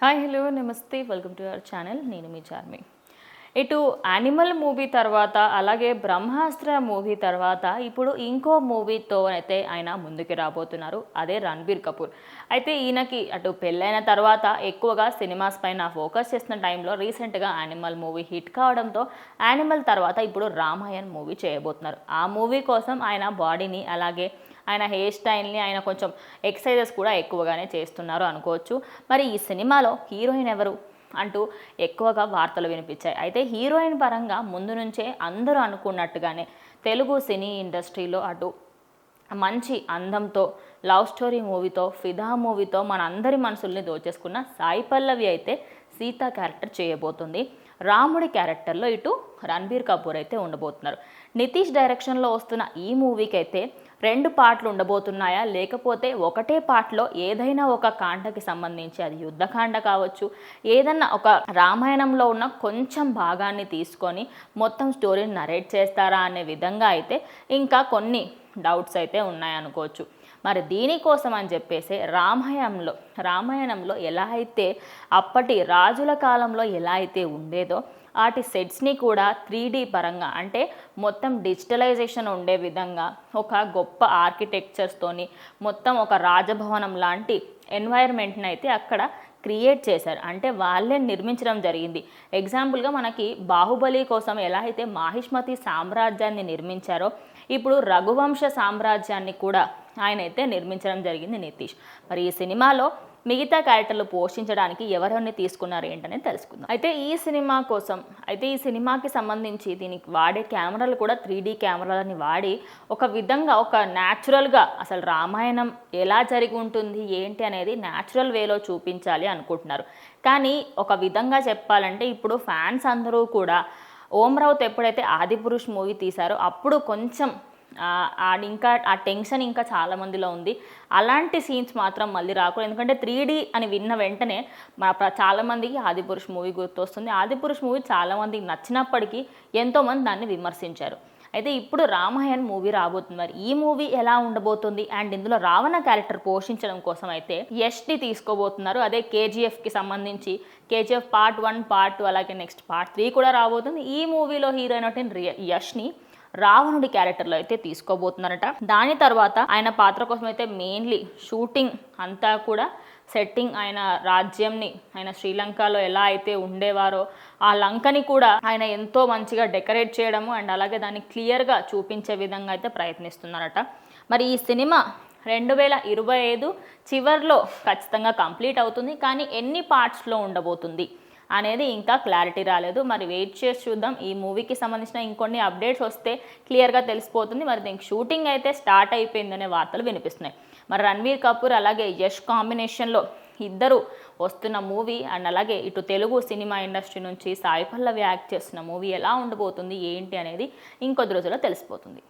Hi hello నమస్తే welcome to our channel. నేను మీ చార్మి. ఇటు యానిమల్ మూవీ తర్వాత అలాగే బ్రహ్మాస్త్ర మూవీ తర్వాత ఇప్పుడు ఇంకో మూవీతో అయితే ఆయన ముందుకు రాబోతున్నారు. అదే రణబీర్ కపూర్. అయితే ఈయనకి అటు పెళ్ళైన తర్వాత ఎక్కువగా సినిమాస్ పైన ఫోకస్ చేసిన టైంలో రీసెంట్గా యానిమల్ మూవీ హిట్ కావడంతో యానిమల్ తర్వాత ఇప్పుడు రామాయణ్ మూవీ చేయబోతున్నారు. ఆ మూవీ కోసం ఆయన బాడీని అలాగే ఆయన హెయిర్ స్టైల్ని ఆయన కొంచెం ఎక్సర్సైజెస్ కూడా ఎక్కువగానే చేస్తున్నారు అనుకోవచ్చు. మరి ఈ సినిమాలో హీరోయిన్ ఎవరు అంటూ ఎక్కువగా వార్తలు వినిపించాయి. అయితే హీరోయిన్ పరంగా ముందు నుంచే అందరూ అనుకున్నట్టుగానే తెలుగు సినీ ఇండస్ట్రీలో అటు మంచి అందంతో లవ్ స్టోరీ మూవీతో ఫిదా మూవీతో మన అందరి మనసుల్ని దోచేసుకున్న సాయి పల్లవి అయితే సీత క్యారెక్టర్ చేయబోతుంది. రాముడి క్యారెక్టర్లో ఇటు రణబీర్ కపూర్ అయితే ఉండబోతున్నారు. నితీష్ డైరెక్షన్లో వస్తున్న ఈ మూవీకి అయితే 2 పార్ట్లు ఉండబోతున్నాయా, లేకపోతే ఒకటే పార్ట్లో ఏదైనా ఒక కాండకి సంబంధించి అది యుద్ధకాండ కావచ్చు, ఏదన్నా ఒక రామాయణంలో ఉన్న కొంచెం భాగాన్ని తీసుకొని మొత్తం స్టోరీని నరేట్ చేస్తారా అనే విధంగా అయితే ఇంకా కొన్ని డౌట్స్ అయితే ఉన్నాయనుకోవచ్చు. మరి దీనికోసం అని చెప్పేసి రామాయణంలో ఎలా అయితే అప్పటి రాజుల కాలంలో ఎలా అయితే ఉండేదో వాటి సెట్స్ని కూడా 3D పరంగా అంటే మొత్తం డిజిటలైజేషన్ ఉండే విధంగా ఒక గొప్ప ఆర్కిటెక్చర్స్తోని మొత్తం ఒక రాజభవనం లాంటి ఎన్వైర్న్మెంట్ని అయితే అక్కడ క్రియేట్ చేశారు. అంటే వాళ్ళే నిర్మించడం జరిగింది. ఎగ్జాంపుల్గా మనకి బాహుబలి కోసం ఎలా అయితే మాహిష్మతి సామ్రాజ్యాన్ని నిర్మించారో ఇప్పుడు రఘువంశ సామ్రాజ్యాన్ని కూడా ఆయన అయితే నిర్మించడం జరిగింది నితీష్. మరి ఈ సినిమాలో మిగతా క్యారెక్టర్లు పోషించడానికి ఎవరెవరిని తీసుకున్నారు ఏంటనేది తెలుసుకుందాం. అయితే ఈ సినిమాకి సంబంధించి దీనికి వాడే కెమెరాలు కూడా 3D కెమెరాలని వాడి ఒక విధంగా ఒక న్యాచురల్గా అసలు రామాయణం ఎలా జరిగి ఉంటుంది ఏంటి అనేది న్యాచురల్ వేలో చూపించాలి అనుకుంటున్నారు. కానీ ఒక విధంగా చెప్పాలంటే ఇప్పుడు ఫ్యాన్స్ అందరూ కూడా ఓం రావుత్ ఎప్పుడైతే ఆదిపురుష్ మూవీ తీశారో అప్పుడు కొంచెం ఇంకా ఆ టెన్షన్ ఇంకా చాలామందిలో ఉంది. అలాంటి సీన్స్ మాత్రం మళ్ళీ రాకూడదు. ఎందుకంటే 3D అని విన్న వెంటనే చాలామందికి ఆదిపురుష్ మూవీ గుర్తొస్తుంది. ఆదిపురుష్ మూవీ చాలామందికి నచ్చినప్పటికీ ఎంతోమంది దాన్ని విమర్శించారు. అయితే ఇప్పుడు రామాయణ్ మూవీ రాబోతుంది. మరి ఈ మూవీ ఎలా ఉండబోతుంది అండ్ ఇందులో రావణ క్యారెక్టర్ పోషించడం కోసం అయితే యష్ని తీసుకోబోతున్నారు. అదే కేజీఎఫ్కి సంబంధించి కేజీఎఫ్ పార్ట్ 1 పార్ట్ 2 అలాగే నెక్స్ట్ పార్ట్ 3 కూడా రాబోతుంది. ఈ మూవీలో హీరోయిన్ అంటే యష్ని రావణుడి క్యారెక్టర్లో అయితే తీసుకోబోతున్నారట. దాని తర్వాత ఆయన పాత్ర కోసం అయితే మెయిన్లీ షూటింగ్ అంతా కూడా సెట్టింగ్ ఆయన రాజ్యంని ఆయన శ్రీలంకలో ఎలా అయితే ఉండేవారో ఆ లంకని కూడా ఆయన ఎంతో మంచిగా డెకరేట్ చేయడము అండ్ అలాగే దాన్ని క్లియర్గా చూపించే విధంగా అయితే ప్రయత్నిస్తున్నారట. మరి ఈ సినిమా 2025 చివర్లో ఖచ్చితంగా కంప్లీట్ అవుతుంది. కానీ ఎన్ని పార్ట్స్లో ఉండబోతుంది అనేది ఇంకా క్లారిటీ రాలేదు. మరి వెయిట్ చేసి చూద్దాం. ఈ మూవీకి సంబంధించిన ఇంకొన్ని అప్డేట్స్ వస్తే క్లియర్గా తెలిసిపోతుంది. మరి దీనికి షూటింగ్ అయితే స్టార్ట్ అయిపోయిందనే వార్తలు వినిపిస్తున్నాయి. మరి రణబీర్ కపూర్ అలాగే యష్ కాంబినేషన్లో ఇద్దరు వస్తున్న మూవీ అండ్ అలాగే ఇటు తెలుగు సినిమా ఇండస్ట్రీ నుంచి సాయి పల్లవి యాక్ట్ చేస్తున్న మూవీ ఎలా ఉండబోతుంది ఏంటి అనేది ఇంకొద్ది రోజుల్లో తెలిసిపోతుంది.